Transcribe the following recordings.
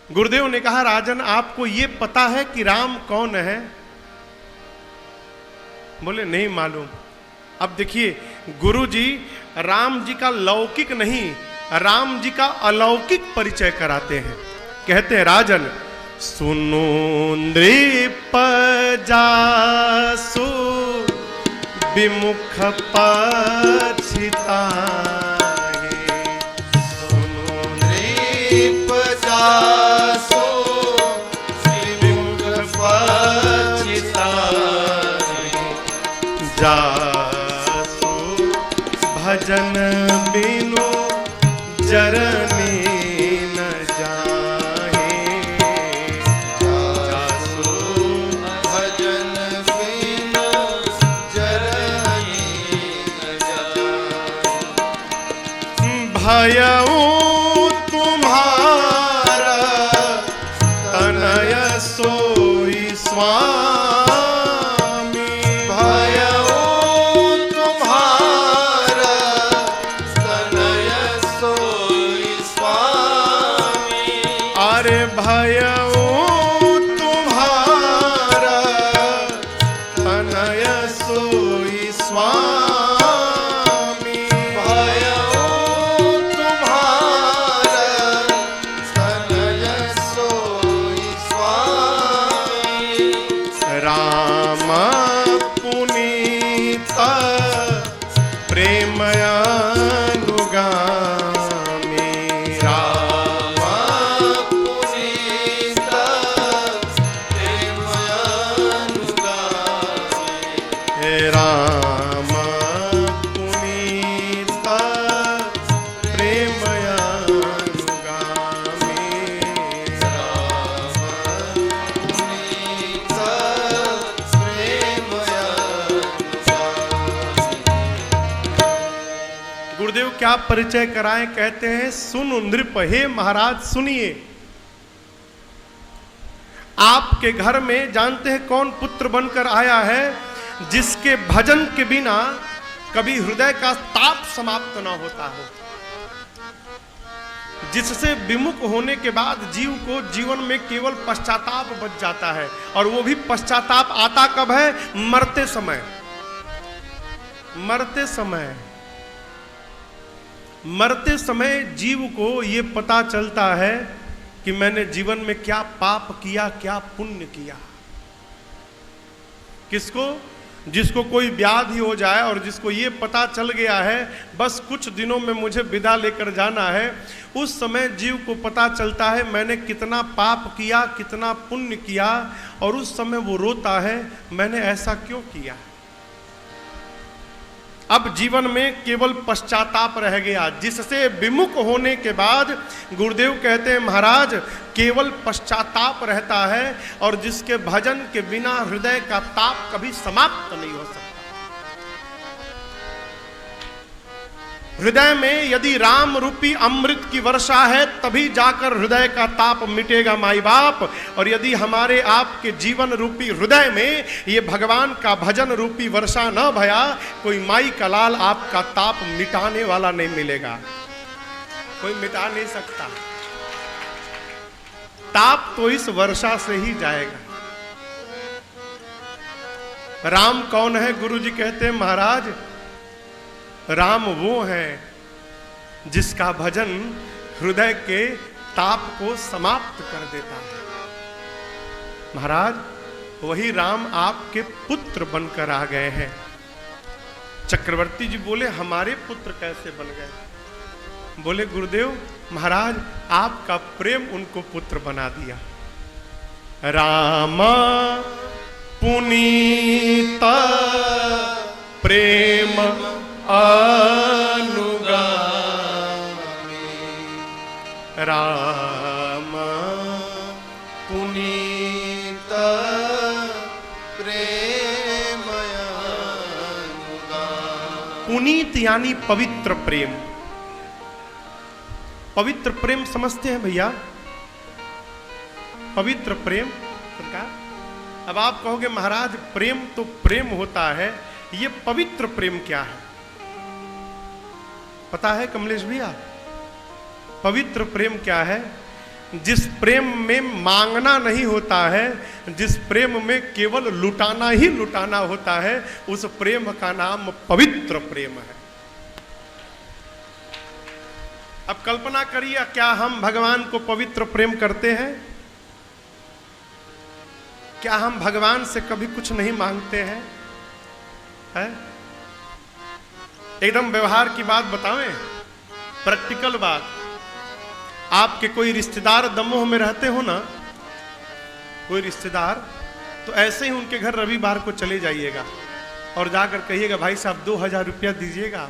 गुरुदेव ने कहा, राजन आपको ये पता है कि राम कौन है? बोले नहीं मालूम। अब देखिए, गुरु जी राम जी का लौकिक नहीं, राम जी का अलौकिक परिचय कराते हैं। कहते हैं, राजन सुनो नृप जासु विमुख पछिताहे, सुनो नृप जासु विमुख पछिताहे, जासु भजन बिनु जरनी न जाहे, जासु भजन बिनु जरनी न जाहे। भयऊ तुम्हारा तनय सोई स्वामी, भयऊ तुम्हारा तनय सोई स्वामी, अरे भयऊ तुम्हारा तनय सोई स्वामी, भयऊ तुम्हारा तनय सोई स्वामी। राम पुनीत प्रेमयानुगामी, राम पुनीत प्रेमयानुगामी, हे राम पुनीत प्रेमयानुगामी, राम पुनीत प्रेमयानुगामी। गुरुदेव क्या परिचय कराएं? कहते हैं, सुन नृप, हे महाराज सुनिए। आपके घर में जानते हैं कौन पुत्र बनकर आया है? जिसके भजन के बिना कभी हृदय का ताप समाप्त ना होता हो, जिससे विमुख होने के बाद जीव को जीवन में केवल पश्चाताप बच जाता है। और वो भी पश्चाताप आता कब है? मरते समय। मरते समय, मरते समय जीव को ये पता चलता है कि मैंने जीवन में क्या पाप किया, क्या पुण्य किया। किसको? जिसको कोई व्याधि हो जाए और जिसको ये पता चल गया है बस कुछ दिनों में मुझे विदा लेकर जाना है, उस समय जीव को पता चलता है मैंने कितना पाप किया, कितना पुण्य किया। और उस समय वो रोता है, मैंने ऐसा क्यों किया। अब जीवन में केवल पश्चाताप रह गया, जिससे विमुख होने के बाद गुरुदेव कहते हैं, महाराज केवल पश्चाताप रहता है, और जिसके भजन के बिना हृदय का ताप कभी समाप्त नहीं हो सकता। हृदय में यदि राम रूपी अमृत की वर्षा है तभी जाकर हृदय का ताप मिटेगा माई बाप। और यदि हमारे आपके जीवन रूपी हृदय में ये भगवान का भजन रूपी वर्षा न भया, कोई माई का लाल आपका ताप मिटाने वाला नहीं मिलेगा, कोई मिटा नहीं सकता। ताप तो इस वर्षा से ही जाएगा। राम कौन है? गुरु जी कहते हैं, महाराज राम वो है जिसका भजन हृदय के ताप को समाप्त कर देता है। महाराज वही राम आपके पुत्र बनकर आ गए हैं। चक्रवर्ती जी बोले, हमारे पुत्र कैसे बन गए? बोले, गुरुदेव महाराज आपका प्रेम उनको पुत्र बना दिया। राम पुनीत प्रेम अनुगामी, राम पुनीत प्रेमयानुगामी। पुनीत यानी पवित्र प्रेम। पवित्र प्रेम समझते हैं भैया? पवित्र प्रेम सरकार। अब आप कहोगे महाराज प्रेम तो प्रेम होता है, ये पवित्र प्रेम क्या है? पता है कमलेश भैया? पवित्र प्रेम क्या है? जिस प्रेम में मांगना नहीं होता है, जिस प्रेम में केवल लुटाना ही लुटाना होता है, उस प्रेम का नाम पवित्र प्रेम है। अब कल्पना करिए, क्या हम भगवान को पवित्र प्रेम करते हैं? क्या हम भगवान से कभी कुछ नहीं मांगते हैं? है? एकदम व्यवहार की बात बतावें, प्रैक्टिकल बात। आपके कोई रिश्तेदार दमोह में रहते हो ना, कोई रिश्तेदार, तो ऐसे ही उनके घर रविवार को चले जाइएगा और जाकर कहिएगा, भाई साहब 2000 रुपया दीजिएगा।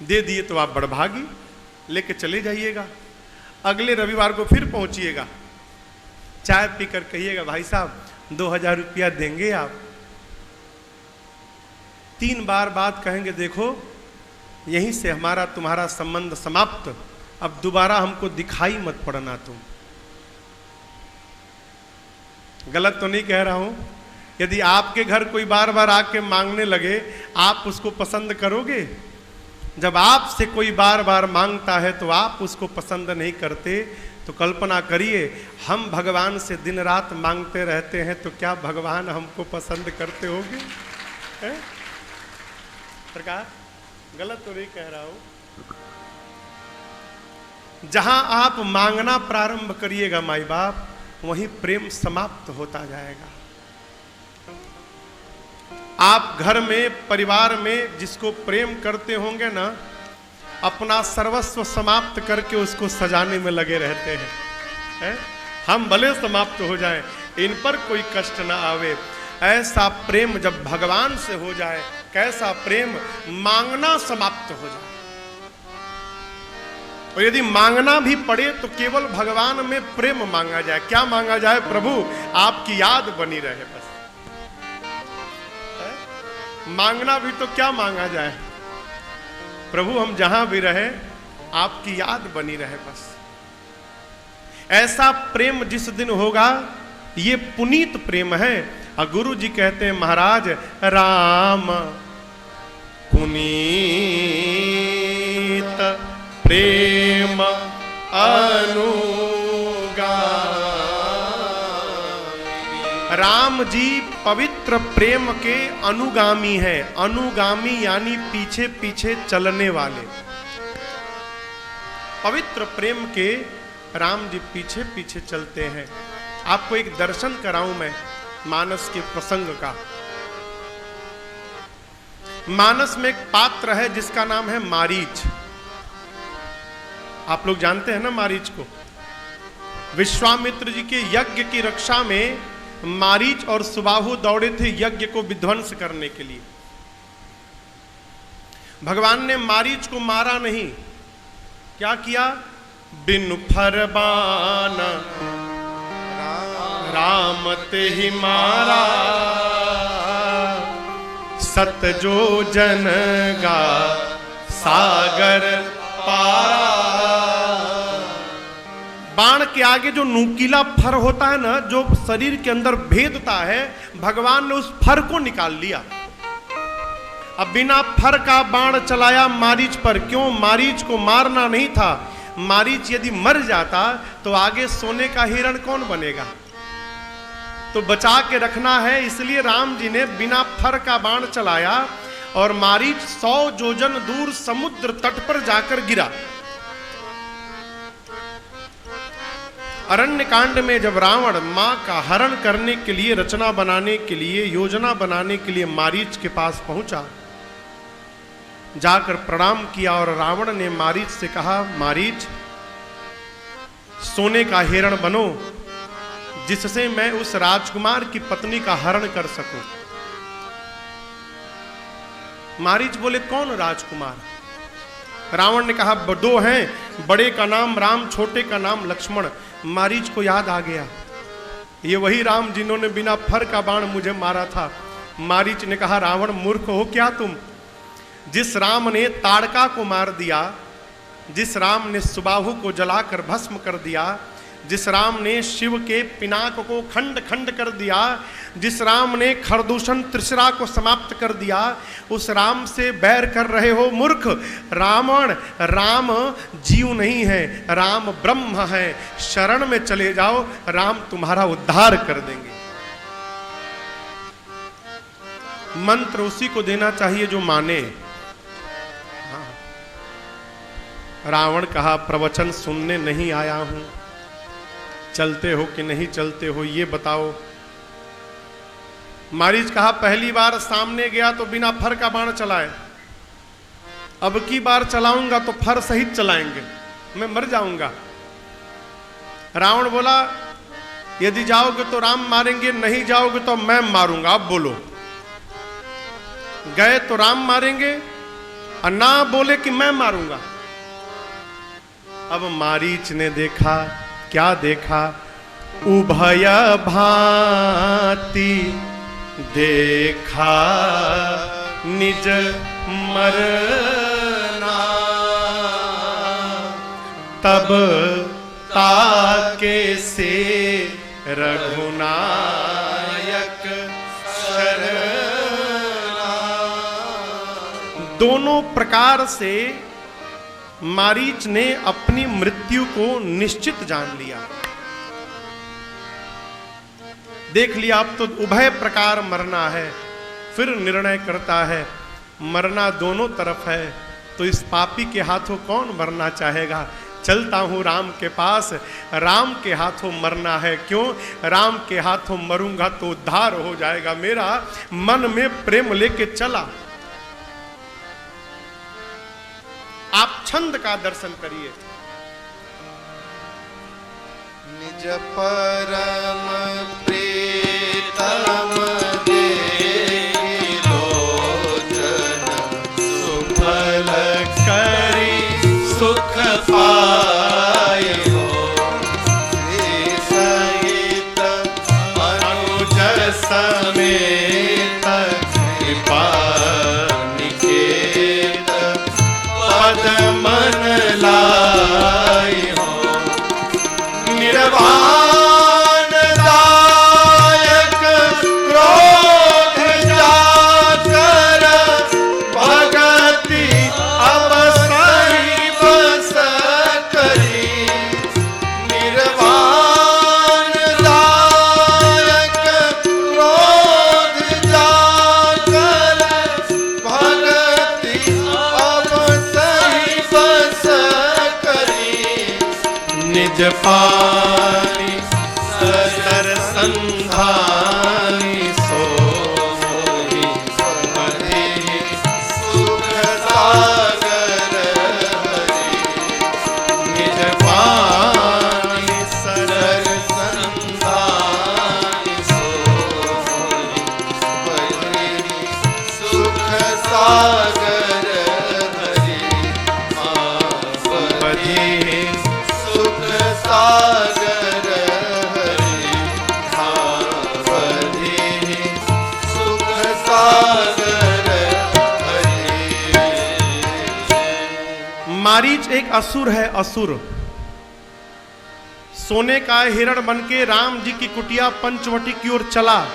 दे दिए तो आप बड़भागी, लेके चले जाइएगा। अगले रविवार को फिर पहुंचिएगा, चाय पीकर कहिएगा, भाई साहब 2000 रुपया देंगे आप। 3 बार बाद कहेंगे, देखो यहीं से हमारा तुम्हारा संबंध समाप्त, अब दोबारा हमको दिखाई मत पड़ना तुम। गलत तो नहीं कह रहा हूं? यदि आपके घर कोई बार बार आके मांगने लगे, आप उसको पसंद करोगे? जब आपसे कोई बार बार मांगता है तो आप उसको पसंद नहीं करते, तो कल्पना करिए हम भगवान से दिन रात मांगते रहते हैं, तो क्या भगवान हमको पसंद करते होंगे? सरकार, गलत तो नहीं कह रहा हूं? जहां आप मांगना प्रारंभ करिएगा माई बाप, वहीं प्रेम समाप्त होता जाएगा। आप घर में, परिवार में जिसको प्रेम करते होंगे ना, अपना सर्वस्व समाप्त करके उसको सजाने में लगे रहते हैं, हैं? हम भले समाप्त हो जाएं, इन पर कोई कष्ट ना आवे। ऐसा प्रेम जब भगवान से हो जाए, कैसा प्रेम, मांगना समाप्त हो जाए। और यदि मांगना भी पड़े तो केवल भगवान में प्रेम मांगा जाए। क्या मांगा जाए? प्रभु आपकी याद बनी रहे, बस। मांगना भी तो क्या मांगा जाए? प्रभु हम जहां भी रहे, आपकी याद बनी रहे, बस। ऐसा प्रेम जिस दिन होगा, ये पुनीत प्रेम है। और गुरु जी कहते हैं, महाराज राम पुनीत प्रेम अनुगामी। राम जी पवित्र प्रेम के अनुगामी हैं। अनुगामी यानी पीछे पीछे चलने वाले। पवित्र प्रेम के राम जी पीछे पीछे चलते हैं। आपको एक दर्शन कराऊं मैं मानस के प्रसंग का। मानस में एक पात्र है जिसका नाम है मारीच। आप लोग जानते हैं ना मारीच को? विश्वामित्र जी के यज्ञ की रक्षा में मारीच और सुबाहु दौड़े थे यज्ञ को विध्वंस करने के लिए। भगवान ने मारीच को मारा नहीं, क्या किया? बिनु फरमान राम ते ही मारा, सत जो जन गा सागर पारा। बाण के आगे जो नुकीला फर होता है ना, जो शरीर के अंदर भेदता है, भगवान ने उस फर को निकाल लिया। अब बिना फर का बाण चलाया मारीच पर। क्यों? मारीच को मारना नहीं था। मारीच यदि मर जाता तो आगे सोने का हिरण कौन बनेगा? तो बचा के रखना है, इसलिए राम जी ने बिना फर का बाण चलाया और मारीच 100 योजन दूर समुद्र तट पर जाकर गिरा। अरण्य कांड में जब रावण मां का हरण करने के लिए, रचना बनाने के लिए, योजना बनाने के लिए मारीच के पास पहुंचा, जाकर प्रणाम किया और रावण ने मारीच से कहा, मारीच सोने का हिरण बनो जिससे मैं उस राजकुमार की पत्नी का हरण कर सकूं। मारीच बोले, कौन राजकुमार? रावण ने कहा, 2 हैं, बड़े का नाम राम, छोटे का नाम लक्ष्मण। मारीच को याद आ गया, ये वही राम जिन्होंने बिना फर का बाण मुझे मारा था। मारीच ने कहा, रावण मूर्ख हो क्या तुम? जिस राम ने ताड़का को मार दिया, जिस राम ने सुबाहु को जलाकर भस्म कर दिया, जिस राम ने शिव के पिनाक को खंड खंड कर दिया, जिस राम ने खरदूषण त्रिशरा को समाप्त कर दिया, उस राम से बैर कर रहे हो मूर्ख। रावण, राम जीव नहीं है, राम ब्रह्म है। शरण में चले जाओ, राम तुम्हारा उद्धार कर देंगे। मंत्र उसी को देना चाहिए जो माने। रावण कहा प्रवचन सुनने नहीं आया हूं, चलते हो कि नहीं चलते हो ये बताओ। मारीच कहा पहली बार सामने गया तो बिना फर का बाण चलाए, अब की बार चलाऊंगा तो फर सहित चलाएंगे, मैं मर जाऊंगा। रावण बोला यदि जाओगे तो राम मारेंगे, नहीं जाओगे तो मैं मारूंगा, आप बोलो। गए तो राम मारेंगे और ना बोले कि मैं मारूंगा। अब मारीच ने देखा, क्या देखा, उभय भांति देखा निज मरना, तब ताके से रघुनायक शरणा। दोनों प्रकार से मारीच ने अपनी मृत्यु को निश्चित जान लिया। देख लिया अब तो उभय प्रकार मरना है, फिर निर्णय करता है मरना दोनों तरफ है, तो इस पापी के हाथों कौन मरना चाहेगा। चलता हूं राम के पास, राम के हाथों मरना है। क्यों? राम के हाथों मरूंगा तो उद्धार हो जाएगा मेरा। मन में प्रेम लेके चला। आप छंद का दर्शन करिए। निज परम प्रीतम देखि लोचन, सुफल करी सुख पायो, श्री सहित अनुज समेत कृपा निकेत, पद मन लाई हो। निर्वाण दायक क्रोध जाकर, भगति अब सही बस करी। निर्वाण दायक क्रोध जाकर, भगति अब सही बस करी। निज पानी सर संधानी सो मोहि हरि सुख सागर हरि। निज पानी सर संधानि सो हरि सुख सागर हरि। बधे सुख सागर हरि। बधे सुख सागर हरि। मारीच एक असुर है, असुर। सोने का हिरण बनके राम जी की कुटिया पंचवटी की ओर चला।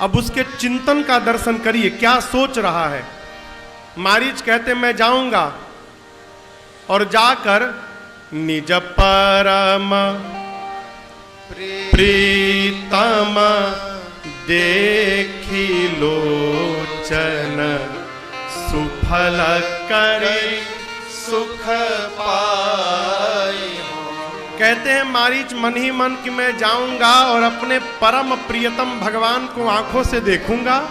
अब उसके चिंतन का दर्शन करिए, क्या सोच रहा है। मारीच कहते मैं जाऊंगा और जाकर निज परम प्रीतम देखी लोचन, सुफल करी सुख पाई। कहते हैं मारीच मन ही मन कि मैं जाऊंगा और अपने परम प्रियतम भगवान को आंखों से देखूंगा,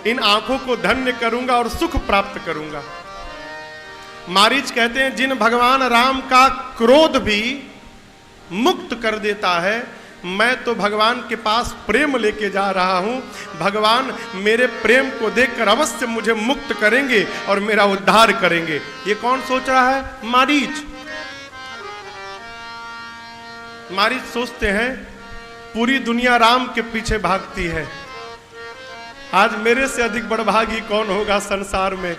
इन आंखों को धन्य करूंगा और सुख प्राप्त करूंगा। मारीच कहते हैं जिन भगवान राम का क्रोध भी मुक्त कर देता है, मैं तो भगवान के पास प्रेम लेके जा रहा हूं। भगवान मेरे प्रेम को देखकर अवश्य मुझे मुक्त करेंगे और मेरा उद्धार करेंगे। ये कौन सोच रहा है? मारीच। मारीच सोचते हैं पूरी दुनिया राम के पीछे भागती है, आज मेरे से अधिक बड़भागी कौन होगा संसार में।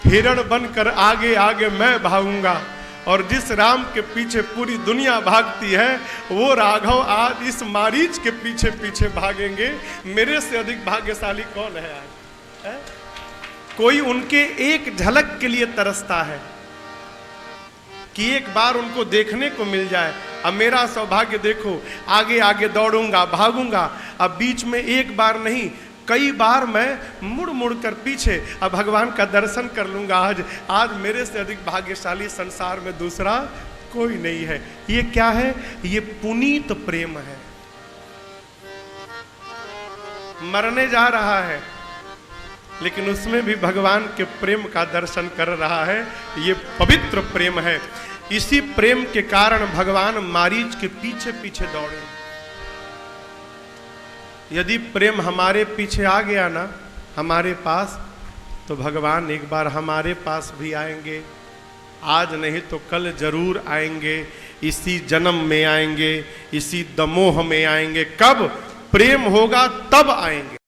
हिरण बनकर आगे आगे मैं भागूंगा और जिस राम के पीछे पूरी दुनिया भागती है, वो राघव आज इस मारीच के पीछे पीछे भागेंगे। मेरे से अधिक भाग्यशाली कौन है आज? है? कोई उनके एक झलक के लिए तरसता है कि एक बार उनको देखने को मिल जाए। अब मेरा सौभाग्य देखो, आगे आगे दौड़ूंगा, भागूंगा, अब बीच में एक बार नहीं कई बार मैं मुड़ मुड़ कर पीछे अब भगवान का दर्शन कर लूंगा। आज मेरे से अधिक भाग्यशाली संसार में दूसरा कोई नहीं है। ये क्या है? ये पुनीत प्रेम है। मरने जा रहा है लेकिन उसमें भी भगवान के प्रेम का दर्शन कर रहा है। ये पवित्र प्रेम है। इसी प्रेम के कारण भगवान मारीच के पीछे पीछे दौड़े। यदि प्रेम हमारे पीछे आ गया ना, हमारे पास, तो भगवान एक बार हमारे पास भी आएंगे। आज नहीं तो कल जरूर आएंगे। इसी जन्म में आएंगे, इसी दमोह में आएंगे। कब प्रेम होगा तब आएंगे।